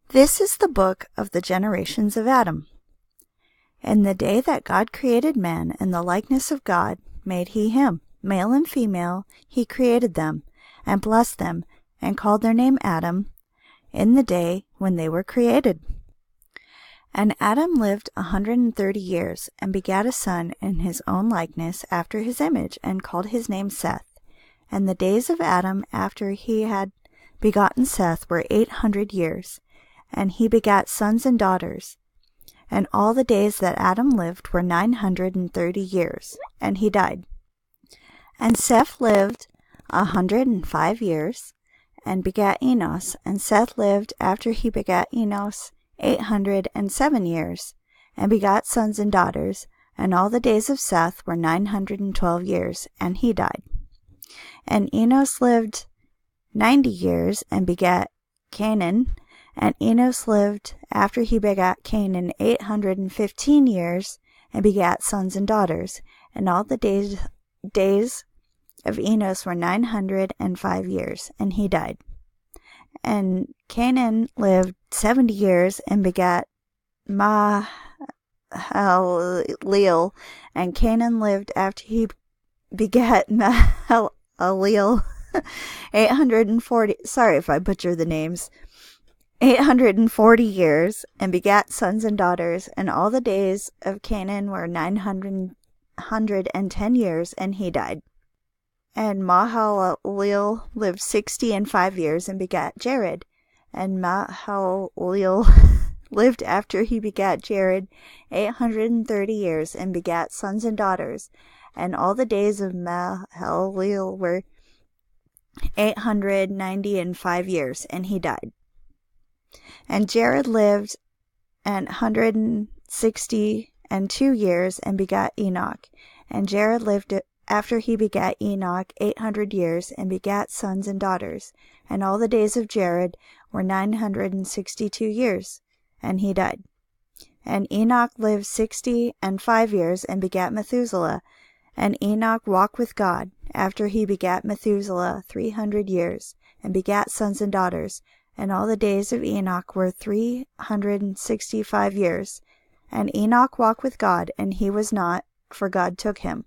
This is the book of the generations of Adam. In the day that God created man in the likeness of God, made he him. Male and female, he created them, and blessed them, and called their name Adam, in the day when they were created. And Adam lived 130 years, and begat a son in his own likeness after his image, and called his name Seth. And the days of Adam after he had begotten Seth were 800 years, and he begat sons and daughters. And all the days that Adam lived were 930 years, and he died. And Seth lived 105 years, and begat Enos. And Seth lived after he begat Enos 807 years, and begot sons and daughters. And all the days of Seth were 912 years, and he died. And Enos lived 90 years, and begat Canaan. And Enos lived after he begat Canaan 815 years, and begat sons and daughters. And all the days of Enos were 905 years, and he died. And Canaan lived 70 years, and begat Mahalalel. And Canaan lived after he begat Mahalalel 840, sorry if I butcher the names, 840 years, and begat sons and daughters. And all the days of Canaan were 910 years, and he died. And Mahalalel lived 65 years, and begat Jared. And Mahalalel lived after he begat Jared 830 years, and begat sons and daughters. And all the days of Mahalalel were 895 years, and he died. And Jared lived 162 years, and begat Enoch. And Jared lived after he begat Enoch 800 years, and begat sons and daughters. And all the days of Jared were 962 years, and he died. And Enoch lived 65 years, and begat Methuselah. And Enoch walked with God after he begat Methuselah 300 years, and begat sons and daughters. And all the days of Enoch were 365 years. And Enoch walked with God, and he was not, for God took him.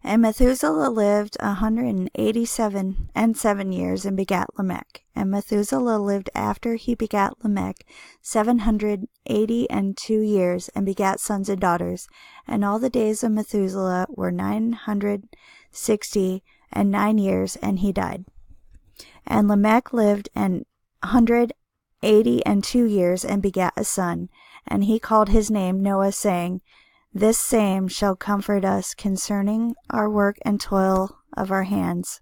And Methuselah lived 187 years, and begat Lamech. And Methuselah lived after he begat Lamech 782 years, and begat sons and daughters. And all the days of Methuselah were 969 years, and he died. And Lamech lived 182 years, and begat a son. And he called his name Noah, saying, This same shall comfort us concerning our work and toil of our hands,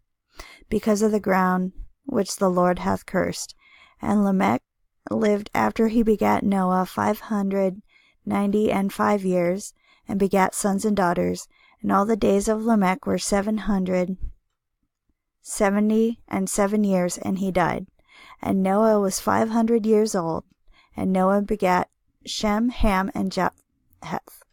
because of the ground which the Lord hath cursed. And Lamech lived after he begat Noah 595 years, and begat sons and daughters. And all the days of Lamech were 777 years, and he died. And Noah was 500 years old. And Noah begat Shem, Ham, and Japheth.